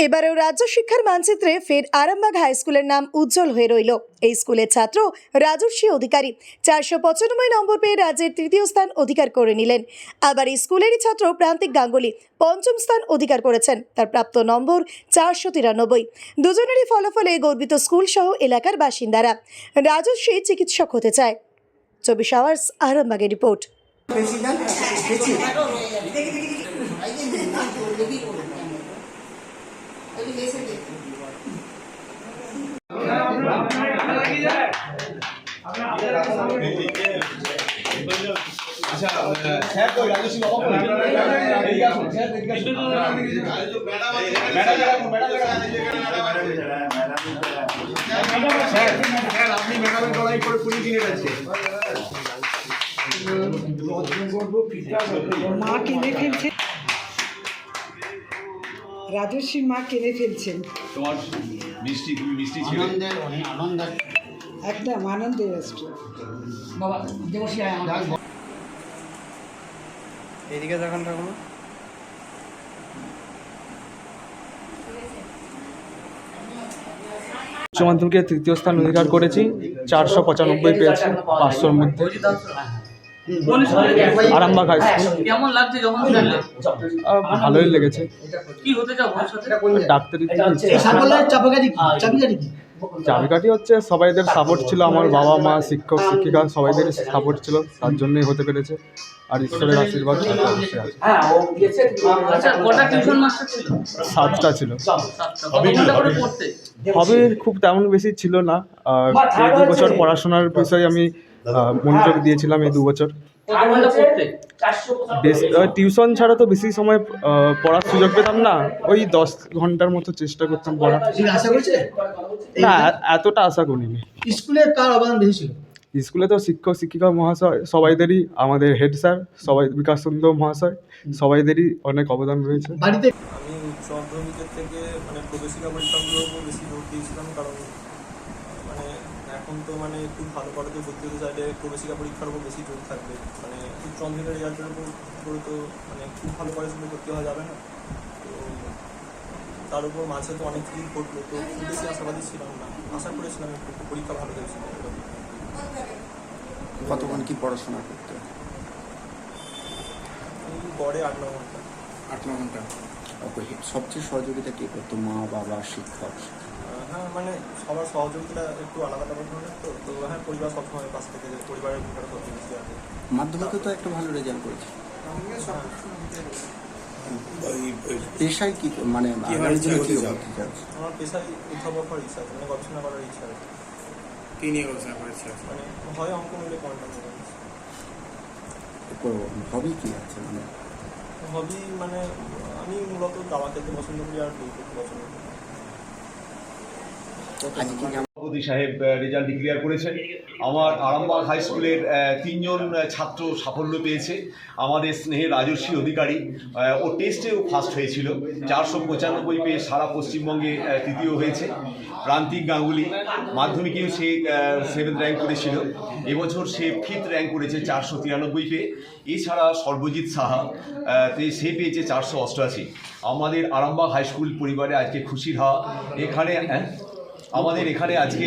এবারেও রাজ্য শিক্ষার মানচিত্রে ফের আরামবাগ হাই স্কুলের নাম উজ্জ্বল হয়ে রইল। এই স্কুলের ছাত্র রাজর্ষী অধিকারী 495 নম্বর পেয়ে রাজ্যের তৃতীয় স্থান অধিকার করে নিলেন। আবার এই স্কুলেরই ছাত্র প্রান্তিক গাঙ্গুলি পঞ্চম স্থান অধিকার করেছেন। তার প্রাপ্ত নম্বর 493। দুজনেরই ফলাফলে গর্বিত স্কুল সহ এলাকার বাসিন্দারা। রাজর্ষী চিকিৎসক হতে চায়। 24 আওয়ার্স আরামবাগের রিপোর্ট। আচ্ছা স্যার কই রাজস্বী বাবা কই এই আসুন স্যার দেখি স্যার আপনি ম্যাডামের গলায় করে পুলিশ নিয়ে যাচ্ছে মা কিনে ফেলছে, রাজস্বীর মা কিনে ফেলছেন। তোমার মিষ্টি তুমি মিষ্টি ছিল একদম আনন্দের রাষ্ট্র। এদিকে দেখান ঠাকুর। উচ্চ মাধ্যমিকে তৃতীয় স্থান অধিকার করেছি, 495 পেয়েছি 500-র মধ্যে। Arambagh high school. কেমন লাগছে যখন শুনলে? ভালোই লেগেছে। কি হতে চাও ভবিষ্যতে? ডাক্তারি চাবিকাঠি হচ্ছে সবাইদের সাপোর্ট ছিল, আমার বাবা মা শিক্ষক শিক্ষিকা সবাইদের সাপোর্ট ছিল, তার জন্যই হতে পেরেছে। আর ঈশ্বরের আশীর্বাদ অবশ্যই আছে। আচ্ছা, কটা টিউশন মাস্টার ছিল? 7টা ছিল। কত ঘন্টা করে পড়তে? হবি খুব তেমন বেশি ছিল না। এই 2 বছর পড়াশোনার বিষয়ে আমি মনোযোগ দিয়েছিলাম। এই 2 বছর কত ঘন্টা পড়তে? টিউশন ছাড়া তো বেশি সময় পড়ার সুযোগ পেতাম না। ওই 10 ঘন্টার মতো চেষ্টা করতাম পড়ার। না, এতটা আশা করিনি। স্কুলে কার অবদান বেশি ছিল? স্কুলে তো শিক্ষক শিক্ষিকা মহাশয় সবাইদেরই, আমাদের হেড স্যার সবাই, বিকাশ সুন্দর মহাশয় সবাইদেরই অনেক অবদান রয়েছে। বাড়িতে আমি উচ্চ মাধ্যমিকের থেকে প্রবেশিকা পরীক্ষাগুলোর উপর বেশি জোর দিয়েছিলাম, কারণ এখন তো খুব ভালো কলেজে ভর্তি হতে চাইলে প্রবেশিকা পরীক্ষার উপর বেশি জোর থাকবে। উচ্চ মাধ্যমিকের রেজাল্টের উপর তো খুব ভালো কলেজে ভর্তি হওয়া যাবে না। তো তার উপর মাঝে তো অনেক কিছুই ঘটলো, তো খুব বেশি আশাবাদী ছিলাম না। আশা করেছিলাম একটু পরীক্ষা ভালো হয়েছিল। কতক্ষণ কি পড়াশোনা করতে? গড়ে 8-9 ঘন্টা। 8-9 ঘন্টা। সবচেয়ে সহযোগিতা কে করতো? মা বাবা শিক্ষক? হ্যাঁ, সবার সহযোগিতা একটু আলাদা আলাদা ধরনের। তো হ্যাঁ, পরিবার সবসময় পাশ থেকে পরিবারের ভূমিকাটা সবচেয়ে বেশি আছে। মাধ্যমিকে তো একটা ভালো রেজাল্ট করেছে। পেশায় কি আগামী দিনে কি হতে চাচ্ছে? আমার পেশায় উদ্ভাবক হওয়ার ইচ্ছা আছে, গবেষণা করার ইচ্ছা আছে। কি নিয়ে গবেষণা করার ইচ্ছা আছে? হয় অঙ্ক মিলে কোয়ান্টাম মেকানিক্স। হবি কি আছে? হবি আমি মূলত দাবা খেতে পছন্দ করি আর বই পড়তে পছন্দ করি। সভাপতি সাহেব রেজাল্ট ডিক্লেয়ার করেছেন। আমার আরামবাগ হাই স্কুলের 3 জন ছাত্র সাফল্য পেয়েছে। আমাদের স্নেহের রাজর্ষী অধিকারী, ও টেস্টেও ফার্স্ট হয়েছিল, 495 পেয়ে সারা পশ্চিমবঙ্গে তৃতীয় হয়েছে। প্রান্তিক গাঙ্গুলি মাধ্যমিকেও সে 7th র্যাঙ্ক করেছিল, এবছর সে 5th র্যাঙ্ক করেছে 493 পেয়ে। এছাড়া সর্বজিৎ সাহা, সে পেয়েছে 488। আমাদের আরামবাগ হাই স্কুল পরিবারে আজকে খুশির হাওয়া। আমাদের এখানে আজকে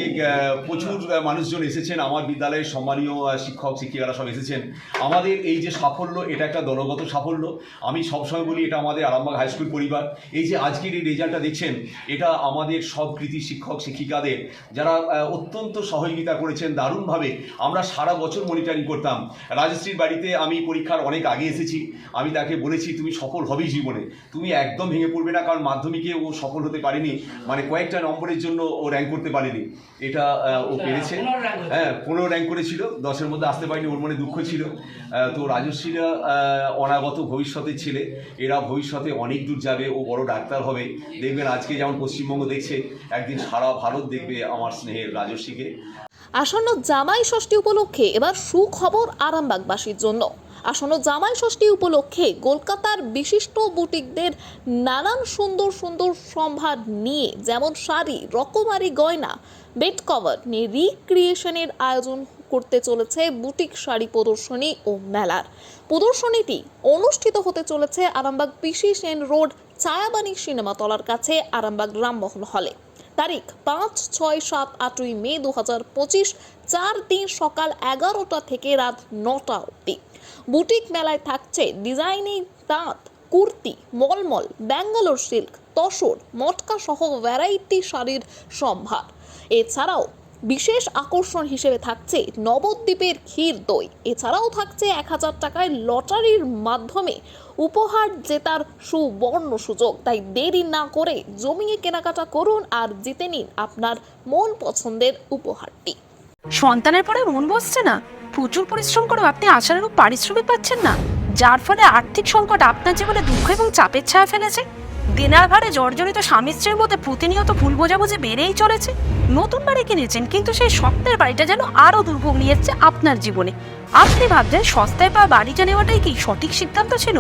প্রচুর মানুষজন এসেছেন, আমার বিদ্যালয়ের সম্মানীয় শিক্ষক শিক্ষিকারা সব এসেছেন। আমাদের এই যে সাফল্য, এটা একটা দলগত সাফল্য। আমি সবসময় বলি এটা আমাদের আরামবাগ হাই স্কুল পরিবার। এই যে আজকের এই রেজাল্টটা দেখছেন, এটা আমাদের সব কৃতি শিক্ষক শিক্ষিকাদের, যারা অত্যন্ত সহযোগিতা করেছেন দারুণভাবে। আমরা সারা বছর মনিটরিং করতাম। রাজশ্রীর বাড়িতে আমি পরীক্ষার অনেক আগে এসেছি, আমি তাকে বলেছি তুমি সফল হবেই জীবনে, তুমি একদম ভেঙে পড়বে না, কারণ মাধ্যমিকে ও সফল হতে পারেনি, কয়েকটা নম্বরের জন্য ও র্যাঙ্ক করতে পারেনি। এটা ও পেরেছে। হ্যাঁ, 15 র্যাঙ্ক করেছিল, 10-এর মধ্যে আসতে পারেনি, ওর মনে দুঃখ ছিল। তো রাজশ্রীরা অনাগত ভবিষ্যতের ছেলে, এরা ভবিষ্যতে অনেক দূর যাবে, ও বড় ডাক্তার হবে। দেখবেন আজকে যেমন পশ্চিমবঙ্গ দেখছে, একদিন সারা ভারত দেখবে আমার স্নেহের রাজশ্রীকে। আসন্ন জামাই ষষ্ঠী উপলক্ষে এবার সুখবর আরামবাগবাসীর জন্য। আসন্ন জামাই ষষ্ঠী উপলক্ষে কলকাতার বিশিষ্ট বুটিকদের নানান সুন্দর সুন্দর সম্ভার নিয়ে, যেমন শাড়ি, রকমারি গয়না, বেড কভার নিয়ে রিক্রিয়েশনের আয়োজন করতে চলেছে বুটিক শাড়ি প্রদর্শনী ও মেলার। প্রদর্শনীটি অনুষ্ঠিত হতে চলেছে আরামবাগ পিসি সেন রোড, ছায়াবাণী সিনেমা তলার কাছে আরামবাগ রামমোহন হলে। তারিখ 5, 6, 7, 8ই মে 2025, 4 দিন সকাল 11টা থেকে রাত 9টা অবধি। বুটিক মেলায় থাকছে ডিজাইনিং তাঁত, কুর্তি, মলমল, ব্যাঙ্গালোর সিল্ক, তসর, মটকা সহ ভ্যারাইটি শাড়ির সম্ভার। এছাড়াও বিশেষ আকর্ষণ হিসেবে থাকছে নবদ্বীপের ক্ষীর দই। এছাড়াও থাকছে 1000 টাকায় লটারির মাধ্যমে উপহার জেতার সুবর্ণ সুযোগ। তাই দেরি না করে জমিয়ে কেনাকাটা করুন আর জিতে নিন আপনার মন পছন্দের উপহারটি। সন্তানের পরে মন বসছে না, প্রচুর পরিশ্রম করেও আপনি আশানুরূপ পারিশ্রমিক পাচ্ছেন না, যার ফলে আর্থিক সংকট আপনার জীবনে দুঃখ এবং চাপের ছায়া ফেলেছে। দেনার ভারে জর্জরিত স্বামী স্ত্রীর মধ্যে প্রতিনিয়ত ভুল বোঝাবুঝি বেড়েই চলেছে। নতুন বাড়ি কিনেছেন, কিন্তু সেই স্বপ্নের বাড়িটা যেন আরও দুর্ভোগ নিয়ে এসছে আপনার জীবনে। আপনি ভাবছেন সস্তায় পাওয়া বাড়িটা নেওয়াটাই কি সঠিক সিদ্ধান্ত ছিল?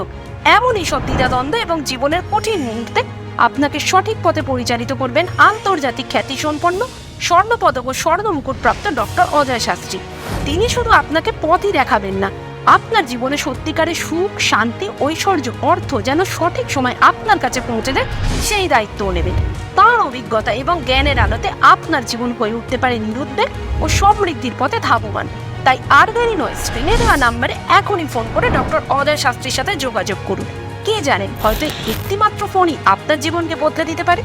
এমনই সব দ্বিধাদ্বন্দ্ব এবং জীবনের কঠিন মুহূর্তে আপনাকে সঠিক পথে পরিচালিত করবেন আন্তর্জাতিক খ্যাতিসম্পন্ন স্বর্ণপদক ও স্বর্ণ মুকুটপ্রাপ্ত ডক্টর অজয় শাস্ত্রী। তিনি শুধু আপনাকে পথই দেখাবেন না, আপনার জীবনে সত্যিকারের সুখ, শান্তি, ঐশ্বর্য, অর্থ যেন সঠিক সময় আপনার কাছে পৌঁছে দেয় সেই দায়িত্বও নেবেন। তার অভিজ্ঞতা এবং জ্ঞানের আলোতে আপনার জীবন হয়ে উঠতে পারে নিরুদ্বেগ ও সমৃদ্ধির পথে ধাবমান। তাই আর দেরি নয়, স্ক্রিনে দেওয়া নাম্বারে এখনই ফোন করে ডক্টর অজয় শাস্ত্রীর সাথে যোগাযোগ করুন। কে জানেন, হয়তো একটিমাত্র ফোনই আপনার জীবনকে বদলে দিতে পারে।